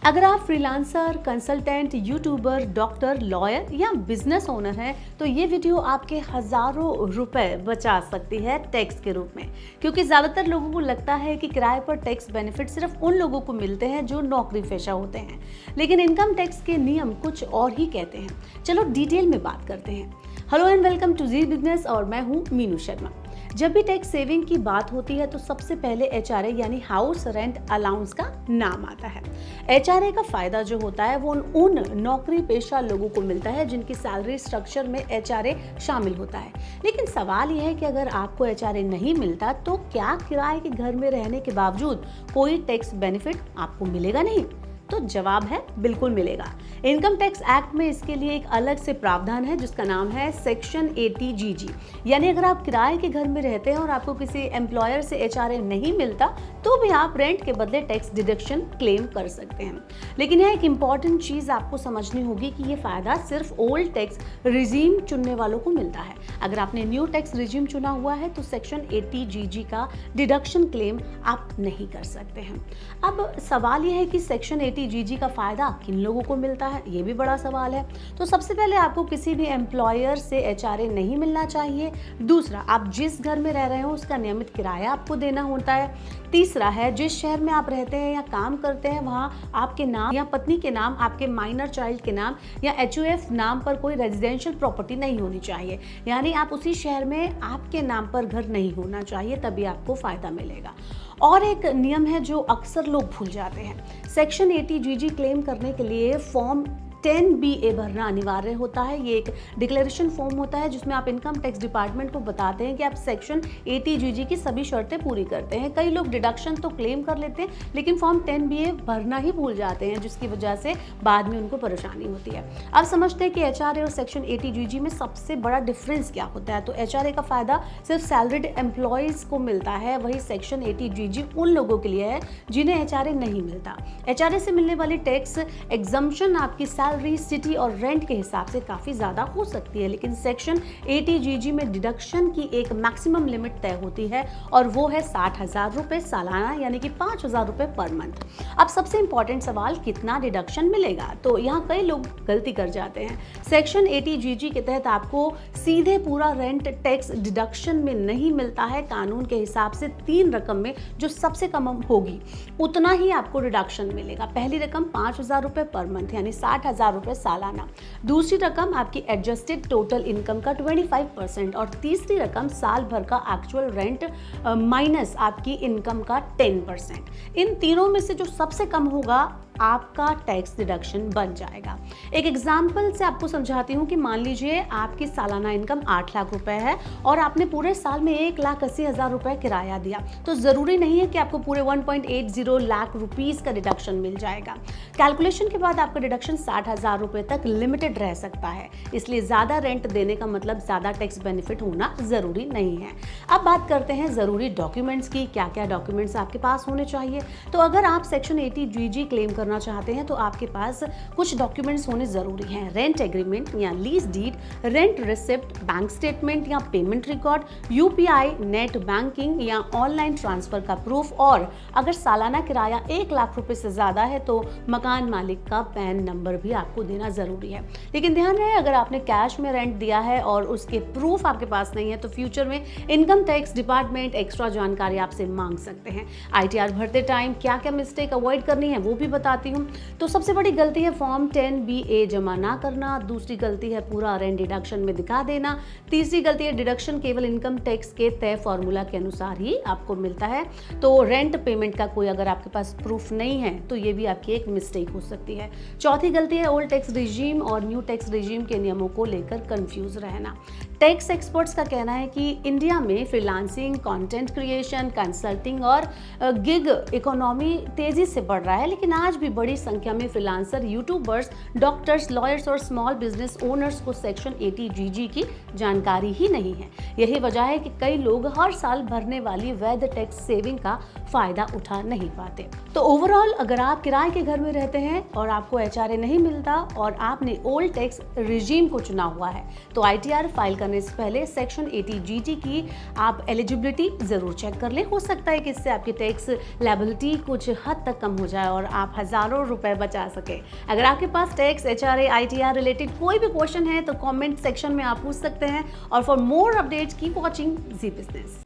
अगर आप freelancer, consultant, YouTuber, doctor, lawyer या बिजनेस ओनर हैं तो ये वीडियो आपके हजारों रुपए बचा सकती है टैक्स के रूप में, क्योंकि ज़्यादातर लोगों को लगता है कि किराए पर टैक्स बेनिफिट सिर्फ उन लोगों को मिलते हैं जो नौकरी पेशा होते हैं, लेकिन इनकम टैक्स के नियम कुछ और ही कहते हैं। चलो डिटेल में बात करते हैं। Hello and welcome to Zee Business और मैं हूँ मीनू शर्मा। जब भी टैक्स सेविंग की बात होती है तो सबसे पहले एचआरए यानी हाउस रेंट अलाउंस का नाम आता है। एचआरए का फायदा जो होता है वो उन नौकरी पेशा लोगों को मिलता है जिनकी सैलरी स्ट्रक्चर में एचआरए शामिल होता है। लेकिन सवाल यह है कि अगर आपको एचआरए नहीं मिलता तो क्या किराए के घर में रहने के बावजूद कोई टैक्स बेनिफिट आपको मिलेगा नहीं? तो जवाब है बिल्कुल मिलेगा। इनकम टैक्स एक्ट में इसके लिए एक अलग से प्रावधान है जिसका नाम है सेक्शन 80GG। यानी अगर आप किराए के घर में रहते हैं और आपको किसी एम्प्लॉयर से एचआरए नहीं मिलता तो भी आप रेंट के बदले टैक्स डिडक्शन क्लेम कर सकते हैं। लेकिन यह एक इम्पॉर्टेंट चीज आपको समझनी होगी कि ये फायदा सिर्फ ओल्ड टैक्स रिजीम चुनने वालों को मिलता है। अगर आपने न्यू टैक्स रिजीम चुना हुआ है तो सेक्शन 80GG का डिडक्शन क्लेम आप नहीं कर सकते हैं। अब सवाल यह है कि सेक्शन 80GG का फायदा किन लोगों को मिलता है, ये भी बड़ा सवाल है। तो सबसे पहले आपको किसी भी एम्प्लॉयर से एचआरए नहीं मिलना चाहिए। दूसरा, आप जिस घर में रह रहे हो उसका नियमित किराया आपको देना होता है। तीसरा है, जिस शहर में आप रहते हैं या काम करते हैं वहाँ आपके नाम या पत्नी के नाम, आपके माइनर चाइल्ड के नाम या एचओएफ नाम पर कोई रेजिडेंशियल प्रॉपर्टी नहीं होनी चाहिए। यानी आप उसी शहर में आपके नाम पर घर नहीं होना चाहिए, तभी आपको फायदा मिलेगा। और एक नियम है जो अक्सर लोग भूल जाते हैं। सेक्शन 80GG क्लेम करने के लिए फॉर्म 10BA भरना अनिवार्य होता है। ये एक डिक्लेरेशन फॉर्म होता है जिसमें आप इनकम टैक्स डिपार्टमेंट को बताते हैं कि आप सेक्शन 80GG की सभी शर्तें पूरी करते हैं। कई लोग डिडक्शन तो क्लेम कर लेते हैं लेकिन फॉर्म 10BA भरना ही भूल जाते हैं, जिसकी वजह से बाद में उनको परेशानी होती है। अब समझते हैं कि एचआरए और सेक्शन 80GG में सबसे बड़ा डिफरेंस क्या होता है। तो एचआरए का फायदा सिर्फ सैलरीड एम्प्लॉयज को मिलता है, वही सेक्शन 80GG उन लोगों के लिए है जिन्हें एचआरए नहीं मिलता। एचआरए से मिलने वाली टैक्स एग्जम्पशन आपकी सैलरी, सिटी और रेंट के हिसाब से काफी ज्यादा हो सकती है, लेकिन सेक्शन 80GG में डिडक्शन की एक मैक्सिमम लिमिट तय होती है और वो है 60,000 रुपए सालाना, यानी कि 5,000 रुपए पर मंथ। अब सबसे इंपॉर्टेंट सवाल, कितना डिडक्शन मिलेगा? तो यहाँ कई लोग गलती कर जाते हैं। सेक्शन 80GG के तहत आपको सीधे पूरा रेंट टैक्स डिडक्शन में नहीं मिलता है। कानून के हिसाब से 3 रकम में जो सबसे कम होगी उतना ही आपको डिडक्शन मिलेगा। पहली रकम 5,000 रुपए पर मंथ यानी 60,000 रुपए सालाना, दूसरी रकम आपकी एडजस्टेड टोटल इनकम का 25% और तीसरी रकम साल भर का एक्चुअल रेंट माइनस आपकी इनकम का 10%। इन तीनों में से जो सबसे कम होगा आपका टैक्स डिडक्शन बन जाएगा। एक एग्जाम्पल से आपको समझाती हूँ कि मान लीजिए आपकी सालाना इनकम 8 लाख रुपए है और आपने पूरे साल में 1,80,000 रुपए किराया दिया, तो जरूरी नहीं है कि आपको पूरे 1.80 लाख रुपीस का डिडक्शन मिल जाएगा। कैलकुलेशन के बाद आपका डिडक्शन 60,000 रुपए तक लिमिटेड रह सकता है, इसलिए ज्यादा रेंट देने का मतलब ज्यादा टैक्स बेनिफिट होना जरूरी नहीं है। अब बात करते हैं जरूरी डॉक्यूमेंट्स की। क्या क्या डॉक्यूमेंट्स आपके पास होने चाहिए? तो अगर आप सेक्शन 80GG क्लेम करना चाहते हैं तो आपके पास कुछ डॉक्यूमेंट्स होने जरूरी हैं। रेंट एग्रीमेंट या lease deed, rent receipt, bank statement या payment record, UPI, net banking या ऑनलाइन ट्रांसफर का प्रूफ, और अगर सालाना किराया 1 लाख रुपए से ज्यादा है तो मकान मालिक का पैन नंबर भी आपको देना जरूरी है। लेकिन ध्यान रहे, अगर आपने कैश में रेंट दिया है और उसके प्रूफ आपके पास नहीं है तो फ्यूचर में इनकम टैक्स डिपार्टमेंट एक्स्ट्रा जानकारी आपसे मांग सकते हैं। आईटीआर भरते टाइम क्या क्या मिस्टेक अवॉइड करनी है वो भी बताती हूं। तो सबसे बड़ी गलती है फॉर्म 10BA जमा ना करना, दूसरी गलती है पूरा रेंट डिडक्शन में दिखा देना, तीसरी गलती है डिडक्शन केवल इनकम टैक्स के तय फॉर्मूला के अनुसार ही आपको मिलता है। तो रेंट पेमेंट का कोई अगर आपके पास प्रूफ नहीं है तो ये भी आपकी एक मिस्टेक हो सकती है। चौथी गलती है ओल्ड टैक्स रिजीम और न्यू टैक्स रिजीम के नियमों को लेकर कंफ्यूज रहना। टैक्स एक्सपर्ट्स का कहना है कि इंडिया में फ्रीलांसिंग, कंटेंट क्रिएशन, कंसल्टिंग और गिग इकोनॉमी तेजी से बढ़ रहा है, लेकिन आज भी बड़ी संख्या में फ्रीलांसर, यूट्यूबर्स, डॉक्टर्स, लॉयर्स और स्मॉल बिजनेस ओनर्स को सेक्शन 80GG की जानकारी ही नहीं है। यही वजह है कि कई लोग हर साल भरने वाली वैध टैक्स सेविंग का फायदा उठा नहीं पाते। तो ओवरऑल अगर आप किराए के घर में रहते हैं और आपको एचआरए नहीं मिलता और आपने ओल्ड टैक्स रिजीम को चुना हुआ है तो आईटीआर फाइल करना करने से पहले सेक्शन 80GT की आप एलिजिबिलिटी ज़रूर चेक कर लें। हो सकता है कि इससे आपकी टैक्स लायबिलिटी कुछ हद तक कम हो जाए और आप हज़ारों रुपए बचा सकें। अगर आपके पास टैक्स, HRA, ITR रिलेटेड कोई भी क्वेश्चन है तो कमेंट सेक्शन में आप पूछ सकते हैं। और for more updates keep watching Zee business.